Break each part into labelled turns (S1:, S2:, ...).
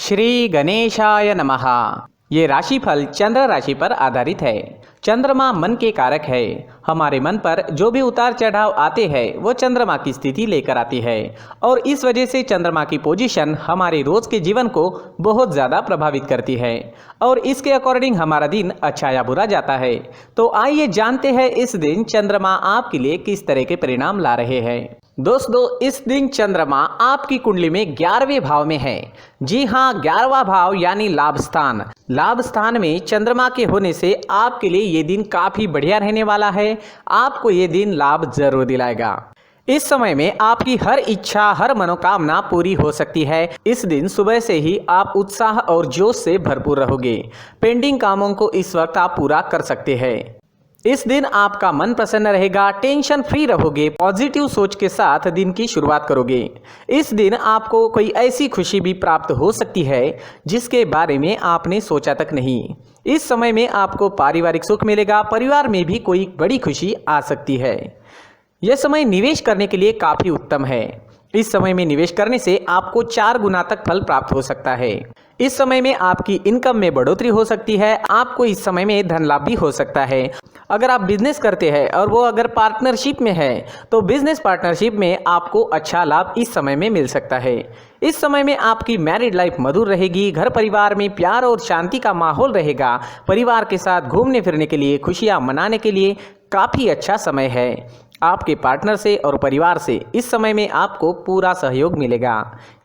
S1: श्री गणेशाय नमः। ये राशिफल चंद्र राशि पर आधारित है। चंद्रमा मन के कारक है। हमारे मन पर जो भी उतार चढ़ाव आते हैं वो चंद्रमा की स्थिति लेकर आती है और इस वजह से चंद्रमा की पोजीशन हमारे रोज के जीवन को बहुत ज़्यादा प्रभावित करती है और इसके अकॉर्डिंग हमारा दिन अच्छा या बुरा जाता है। तो आइए जानते हैं इस दिन चंद्रमा आपके लिए किस तरह के परिणाम ला रहे हैं। दोस्तों, इस दिन चंद्रमा आपकी कुंडली में 11वें भाव में है। जी हाँ, 11वां भाव यानी लाभ स्थान। लाभ स्थान में चंद्रमा के होने से आपके लिए ये दिन काफी बढ़िया रहने वाला है। आपको ये दिन लाभ जरूर दिलाएगा। इस समय में आपकी हर इच्छा, हर मनोकामना पूरी हो सकती है। इस दिन सुबह से ही आप उत्साह और जोश से भरपूर रहोगे। पेंडिंग कामों को इस वक्त आप पूरा कर सकते हैं। इस दिन आपका मन प्रसन्न रहेगा, टेंशन फ्री रहोगे, पॉजिटिव सोच के साथ दिन की शुरुआत करोगे। इस दिन आपको कोई ऐसी खुशी भी प्राप्त हो सकती है जिसके बारे में आपने सोचा तक नहीं। इस समय में आपको पारिवारिक सुख मिलेगा, परिवार में भी कोई बड़ी खुशी आ सकती है। यह समय निवेश करने के लिए काफी उत्तम है। इस समय में निवेश करने से आपको 4 गुना तक फल प्राप्त हो सकता है। इस समय में आपकी इनकम में बढ़ोतरी हो सकती है। आपको इस समय में धन लाभ भी हो सकता है। अगर आप बिजनेस करते हैं और वो अगर पार्टनरशिप में है तो बिजनेस पार्टनरशिप में आपको अच्छा लाभ इस समय में मिल सकता है। इस समय में आपकी मैरिड लाइफ मधुर रहेगी। घर परिवार में प्यार और शांति का माहौल रहेगा। परिवार के साथ घूमने फिरने के लिए, खुशियां मनाने के लिए काफ़ी अच्छा समय है। आपके पार्टनर से और परिवार से इस समय में आपको पूरा सहयोग मिलेगा।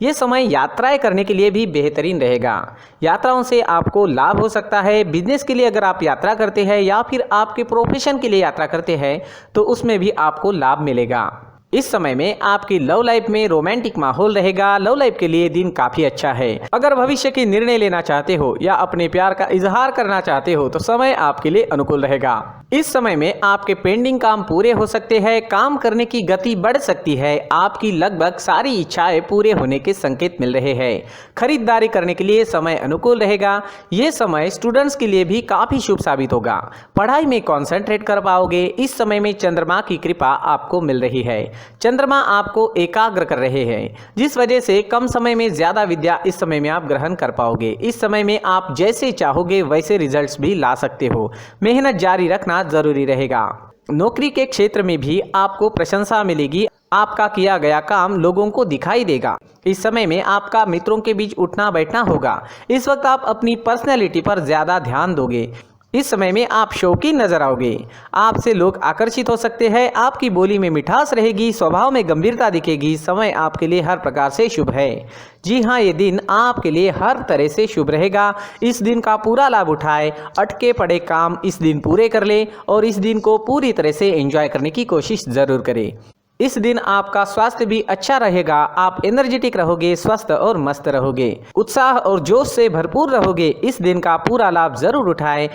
S1: ये समय यात्राएं करने के लिए भी बेहतरीन रहेगा। यात्राओं से आपको लाभ हो सकता है। बिजनेस के लिए अगर आप यात्रा करते हैं या फिर आपके प्रोफेशन के लिए यात्रा करते हैं तो उसमें भी आपको लाभ मिलेगा। इस समय में आपकी लव लाइफ में रोमांटिक माहौल रहेगा। लव लाइफ के लिए दिन काफी अच्छा है। अगर भविष्य के निर्णय लेना चाहते हो या अपने प्यार का इजहार करना चाहते हो तो समय आपके लिए अनुकूल रहेगा। इस समय में आपके पेंडिंग काम पूरे हो सकते हैं। काम करने की गति बढ़ सकती है। आपकी लगभग सारी इच्छाएं पूरे होने के संकेत मिल रहे हैं। खरीदारी करने के लिए समय अनुकूल रहेगा। ये समय स्टूडेंट्स के लिए भी काफी शुभ साबित होगा। पढ़ाई में कॉन्सेंट्रेट कर पाओगे। इस समय में चंद्रमा की कृपा आपको मिल रही है। चंद्रमा आपको एकाग्र कर रहे हैं जिस वजह से कम समय में ज्यादा विद्या इस समय में आप ग्रहण कर पाओगे। इस समय में आप जैसे चाहोगे वैसे रिजल्ट्स भी ला सकते हो। मेहनत जारी रखना जरूरी रहेगा। नौकरी के क्षेत्र में भी आपको प्रशंसा मिलेगी। आपका किया गया काम लोगों को दिखाई देगा। इस समय में आपका मित्रों के बीच उठना बैठना होगा। इस वक्त आप अपनी पर्सनैलिटी पर ज्यादा ध्यान दोगे। इस समय में आप शौकीन नजर आओगे। आपसे लोग आकर्षित हो सकते हैं। आपकी बोली में मिठास रहेगी, स्वभाव में गंभीरता दिखेगी। समय आपके लिए हर प्रकार से शुभ है। जी हाँ, ये दिन आपके लिए हर तरह से शुभ रहेगा। इस दिन का पूरा लाभ उठाए। अटके पड़े काम इस दिन पूरे कर ले और इस दिन को पूरी तरह से एंजॉय करने की कोशिश जरूर करें। इस दिन आपका स्वास्थ्य भी अच्छा रहेगा। आप एनर्जेटिक रहोगे, स्वस्थ और मस्त रहोगे, उत्साह और जोश से भरपूर रहोगे। इस दिन का पूरा लाभ जरूर उठाएं।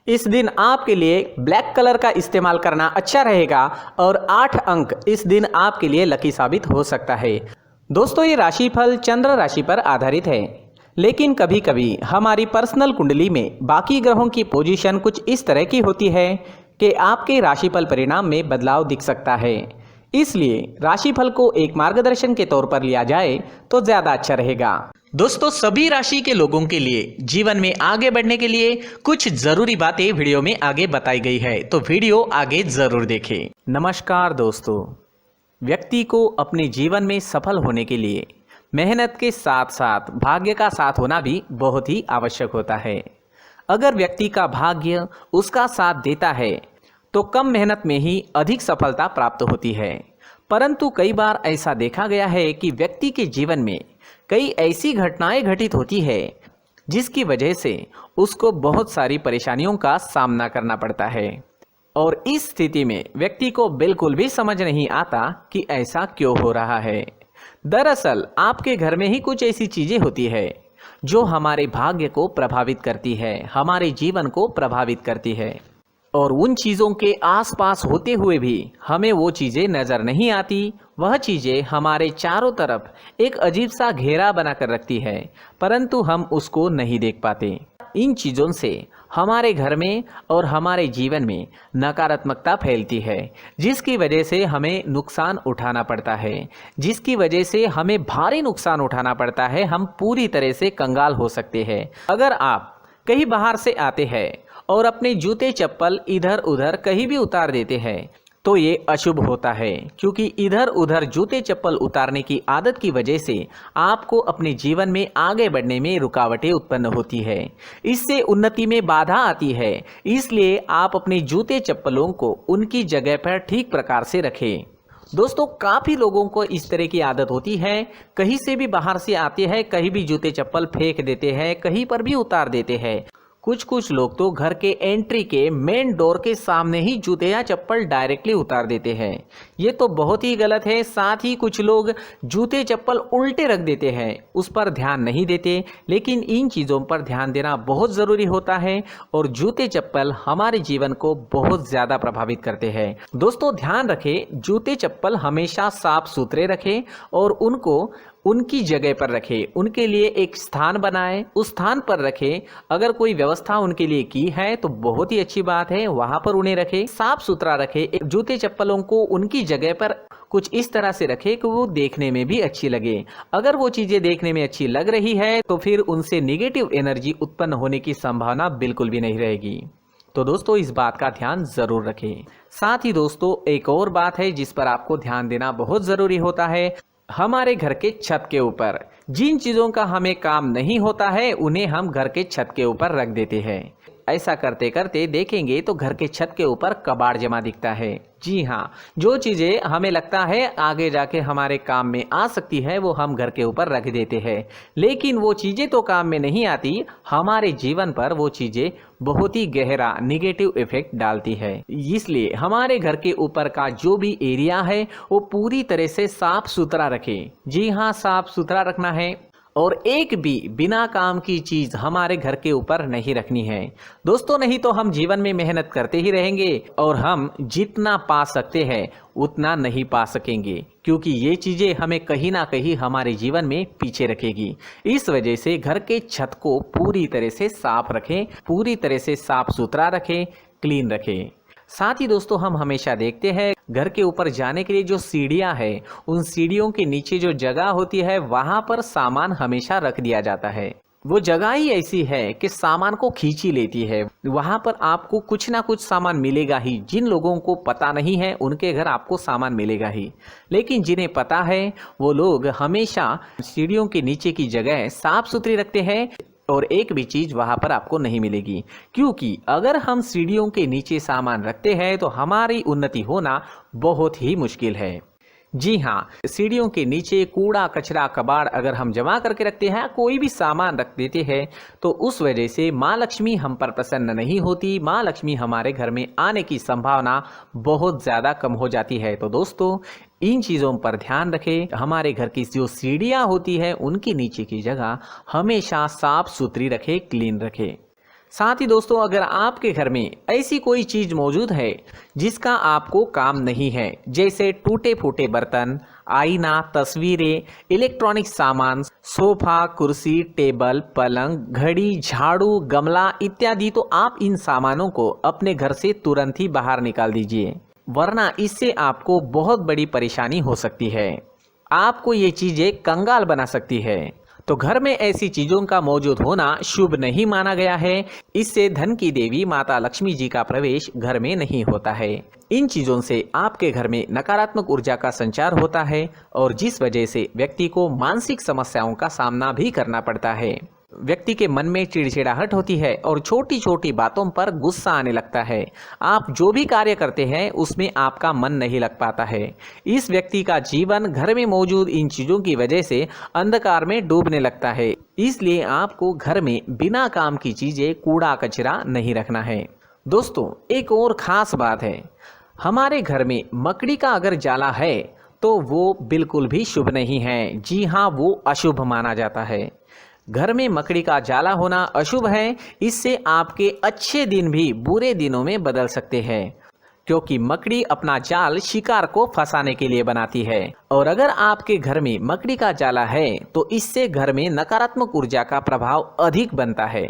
S1: इस दिन आपके लिए ब्लैक कलर का इस्तेमाल करना अच्छा रहेगा और 8 अंक इस दिन आपके लिए लकी साबित हो सकता है। दोस्तों, ये राशिफल चंद्र राशि पर आधारित है, लेकिन कभी कभी हमारी पर्सनल कुंडली में बाकी ग्रहों की पोजीशन कुछ इस तरह की होती है कि आपके राशिफल परिणाम में बदलाव दिख सकता है। इसलिए राशिफल को एक मार्गदर्शन के तौर पर लिया जाए तो ज्यादा अच्छा रहेगा। दोस्तों, सभी राशि के लोगों के लिए जीवन में आगे बढ़ने के लिए कुछ जरूरी बातें वीडियो में आगे बताई गई है, तो वीडियो आगे जरूर देखें। नमस्कार दोस्तों, व्यक्ति को अपने जीवन में सफल होने के लिए मेहनत के साथ साथ भाग्य का साथ होना भी बहुत ही आवश्यक होता है। अगर व्यक्ति का भाग्य उसका साथ देता है तो कम मेहनत में ही अधिक सफलता प्राप्त होती है। परंतु कई बार ऐसा देखा गया है कि व्यक्ति के जीवन में कई ऐसी घटनाएं घटित होती है जिसकी वजह से उसको बहुत सारी परेशानियों का सामना करना पड़ता है और इस स्थिति में व्यक्ति को बिल्कुल भी समझ नहीं आता कि ऐसा क्यों हो रहा है। दरअसल आपके घर में ही कुछ ऐसी चीजें होती है जो हमारे भाग्य को प्रभावित करती है, हमारे जीवन को प्रभावित करती है और उन चीज़ों के आसपास होते हुए भी हमें वो चीज़ें नज़र नहीं आती। वह चीज़ें हमारे चारों तरफ एक अजीब सा घेरा बनाकर रखती है, परंतु हम उसको नहीं देख पाते। इन चीज़ों से हमारे घर में और हमारे जीवन में नकारात्मकता फैलती है, जिसकी वजह से हमें नुकसान उठाना पड़ता है, जिसकी वजह से हमें भारी नुकसान उठाना पड़ता है। हम पूरी तरह से कंगाल हो सकते हैं। अगर आप कहीं बाहर से आते हैं और अपने जूते चप्पल इधर उधर कहीं भी उतार देते हैं तो ये अशुभ होता है, क्योंकि इधर उधर जूते चप्पल उतारने की आदत की वजह से आपको अपने जीवन में आगे बढ़ने में रुकावटें उत्पन्न होती है। इससे उन्नति में बाधा आती है। इसलिए आप अपने जूते चप्पलों को उनकी जगह पर ठीक प्रकार से रखें। दोस्तों, काफ़ी लोगों को इस तरह की आदत होती है, कहीं से भी बाहर से आते हैं, कहीं भी जूते चप्पल फेंक देते हैं, कहीं पर भी उतार देते हैं। कुछ लोग तो घर के एंट्री के मेन डोर के सामने ही जूते या चप्पल डायरेक्टली उतार देते हैं। ये तो बहुत ही गलत है। साथ ही कुछ लोग जूते चप्पल उल्टे रख देते हैं, उस पर ध्यान नहीं देते। लेकिन इन चीज़ों पर ध्यान देना बहुत ज़रूरी होता है और जूते चप्पल हमारे जीवन को बहुत ज़्यादा प्रभावित करते हैं। दोस्तों, ध्यान रखें, जूते चप्पल हमेशा साफ सुथरे रखें और उनको उनकी जगह पर रखें। उनके लिए एक स्थान बनाएं, उस स्थान पर रखें। अगर कोई व्यवस्था उनके लिए की है तो बहुत ही अच्छी बात है, वहां पर उन्हें रखें, साफ सुथरा रखें। जूते चप्पलों को उनकी जगह पर कुछ इस तरह से रखें कि वो देखने में भी अच्छी लगे। अगर वो चीज़ें देखने में अच्छी लग रही है तो फिर उनसे निगेटिव एनर्जी उत्पन्न होने की संभावना बिल्कुल भी नहीं रहेगी। तो दोस्तों, इस बात का ध्यान ज़रूर रखें। साथ ही दोस्तों, एक और बात है जिस पर आपको ध्यान देना बहुत ज़रूरी होता है। हमारे घर के छत के ऊपर जिन चीज़ों का हमें काम नहीं होता है उन्हें हम घर के छत के ऊपर रख देते हैं। ऐसा करते करते देखेंगे तो घर के छत के ऊपर कबाड़ जमा दिखता है। जी हाँ, जो चीज़ें हमें लगता है आगे जाके हमारे काम में आ सकती है वो हम घर के ऊपर रख देते हैं, लेकिन वो चीज़ें तो काम में नहीं आती। हमारे जीवन पर वो चीज़ें बहुत ही गहरा निगेटिव इफेक्ट डालती है। इसलिए हमारे घर के ऊपर का जो भी एरिया है वो पूरी तरह से साफ सुथरा रखें। जी हाँ, साफ सुथरा रखना है और एक भी बिना काम की चीज़ हमारे घर के ऊपर नहीं रखनी है। दोस्तों, नहीं तो हम जीवन में मेहनत करते ही रहेंगे और हम जितना पा सकते हैं उतना नहीं पा सकेंगे, क्योंकि ये चीज़ें हमें कहीं ना कहीं हमारे जीवन में पीछे रखेगी। इस वजह से घर के छत को पूरी तरह से साफ रखें, पूरी तरह से साफ सुथरा रखें, क्लीन रखें। साथ ही दोस्तों, हम हमेशा देखते हैं घर के ऊपर जाने के लिए जो सीढ़ियां हैं, उन सीढ़ियों के नीचे जो जगह होती है वहां पर सामान हमेशा रख दिया जाता है। वो जगह ही ऐसी है कि सामान को खींच ही लेती है। वहां पर आपको कुछ ना कुछ सामान मिलेगा ही। जिन लोगों को पता नहीं है उनके घर आपको सामान मिलेगा ही, लेकिन जिन्हें पता है वो लोग हमेशा सीढ़ियों के नीचे की जगह साफ सुथरी रखते हैं और एक भी चीज़ वहाँ पर आपको नहीं मिलेगी। क्योंकि अगर हम सीढ़ियों के नीचे सामान रखते हैं तो हमारी उन्नति होना बहुत ही मुश्किल है। जी हाँ, सीढ़ियों के नीचे कूड़ा कचरा कबाड़ अगर हम जमा करके रखते हैं, कोई भी सामान रख देते हैं, तो उस वजह से माँ लक्ष्मी हम पर प्रसन्न नहीं होती। माँ लक्ष्मी हमारे घर में आने की संभावना बहुत ज़्यादा कम हो जाती है। तो दोस्तों, इन चीज़ों पर ध्यान रखें। हमारे घर की जो सीढ़ियाँ होती है उनकी नीचे की जगह हमेशा साफ सुथरी रखें, क्लीन रखें। साथ ही दोस्तों, अगर आपके घर में ऐसी कोई चीज़ मौजूद है जिसका आपको काम नहीं है, जैसे टूटे फूटे बर्तन, आईना, तस्वीरें, इलेक्ट्रॉनिक सामान, सोफा, कुर्सी, टेबल, पलंग, घड़ी, झाड़ू, गमला इत्यादि, तो आप इन सामानों को अपने घर से तुरंत ही बाहर निकाल दीजिए, वरना इससे आपको बहुत बड़ी परेशानी हो सकती है। आपको ये चीज़ें कंगाल बना सकती है। तो घर में ऐसी चीज़ों का मौजूद होना शुभ नहीं माना गया है। इससे धन की देवी माता लक्ष्मी जी का प्रवेश घर में नहीं होता है। इन चीज़ों से आपके घर में नकारात्मक ऊर्जा का संचार होता है और जिस वजह से व्यक्ति को मानसिक समस्याओं का सामना भी करना पड़ता है। व्यक्ति के मन में चिड़चिड़ाहट होती है और छोटी छोटी बातों पर गुस्सा आने लगता है। आप जो भी कार्य करते हैं उसमें आपका मन नहीं लग पाता है। इस व्यक्ति का जीवन घर में मौजूद इन चीज़ों की वजह से अंधकार में डूबने लगता है। इसलिए आपको घर में बिना काम की चीज़ें, कूड़ा कचरा नहीं रखना है। दोस्तों, एक और ख़ास बात है, हमारे घर में मकड़ी का अगर जाला है तो वो बिल्कुल भी शुभ नहीं है। जी हाँ, वो अशुभ माना जाता है। घर में मकड़ी का जाला होना अशुभ है। इससे आपके अच्छे दिन भी बुरे दिनों में बदल सकते हैं, क्योंकि मकड़ी अपना जाल शिकार को फंसाने के लिए बनाती है। और अगर आपके घर में मकड़ी का जाला है तो इससे घर में नकारात्मक ऊर्जा का प्रभाव अधिक बनता है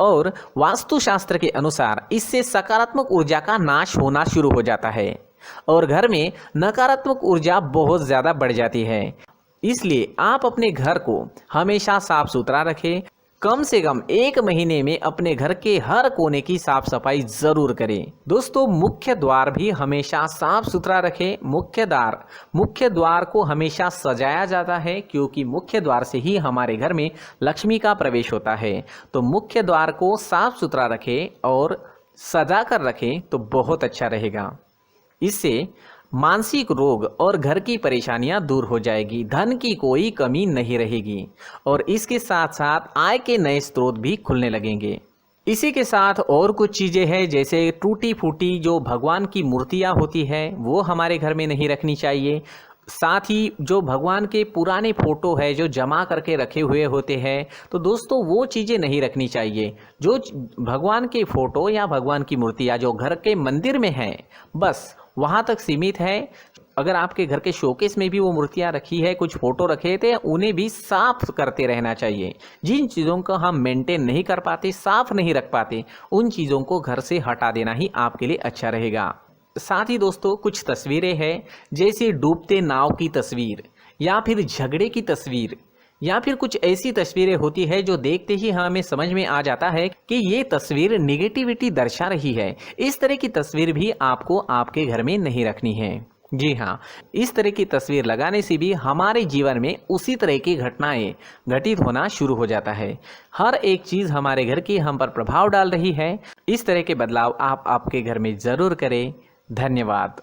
S1: और वास्तुशास्त्र के अनुसार इससे सकारात्मक ऊर्जा का नाश होना शुरू हो जाता है और घर में नकारात्मक ऊर्जा बहुत ज़्यादा बढ़ जाती है। इसलिए आप अपने घर को हमेशा साफ सुथरा रखें। कम से कम 1 महीने में अपने घर के हर कोने की साफ सफाई जरूर करें। दोस्तों, मुख्य द्वार भी हमेशा साफ सुथरा रखें। मुख्य द्वार को हमेशा सजाया जाता है क्योंकि मुख्य द्वार से ही हमारे घर में लक्ष्मी का प्रवेश होता है। तो मुख्य द्वार को साफ सुथरा रखें और सजा कर रखें तो बहुत अच्छा रहेगा। इससे मानसिक रोग और घर की परेशानियां दूर हो जाएगी, धन की कोई कमी नहीं रहेगी और इसके साथ साथ आय के नए स्रोत भी खुलने लगेंगे। इसी के साथ और कुछ चीज़ें हैं, जैसे टूटी फूटी जो भगवान की मूर्तियां होती है वो हमारे घर में नहीं रखनी चाहिए। साथ ही जो भगवान के पुराने फोटो है जो जमा करके रखे हुए होते हैं, तो दोस्तों वो चीज़ें नहीं रखनी चाहिए। जो भगवान के फोटो या भगवान की मूर्तियाँ जो घर के मंदिर में हैं बस वहाँ तक सीमित है। अगर आपके घर के शोकेस में भी वो मूर्तियाँ रखी है, कुछ फोटो रखे थे, उन्हें भी साफ करते रहना चाहिए। जिन चीज़ों को हम मेंटेन नहीं कर पाते, साफ नहीं रख पाते, उन चीज़ों को घर से हटा देना ही आपके लिए अच्छा रहेगा। साथ ही दोस्तों कुछ तस्वीरें हैं, जैसे डूबते नाव की तस्वीर या फिर झगड़े की तस्वीर या फिर कुछ ऐसी तस्वीरें होती है जो देखते ही हमें समझ में आ जाता है कि ये तस्वीर निगेटिविटी दर्शा रही है। इस तरह की तस्वीर भी आपको आपके घर में नहीं रखनी है। जी हाँ, इस तरह की तस्वीर लगाने से भी हमारे जीवन में उसी तरह की घटनाएं घटित होना शुरू हो जाता है। हर एक चीज़ हमारे घर की हम पर प्रभाव डाल रही है। इस तरह के बदलाव आप आपके घर में ज़रूर करें। धन्यवाद।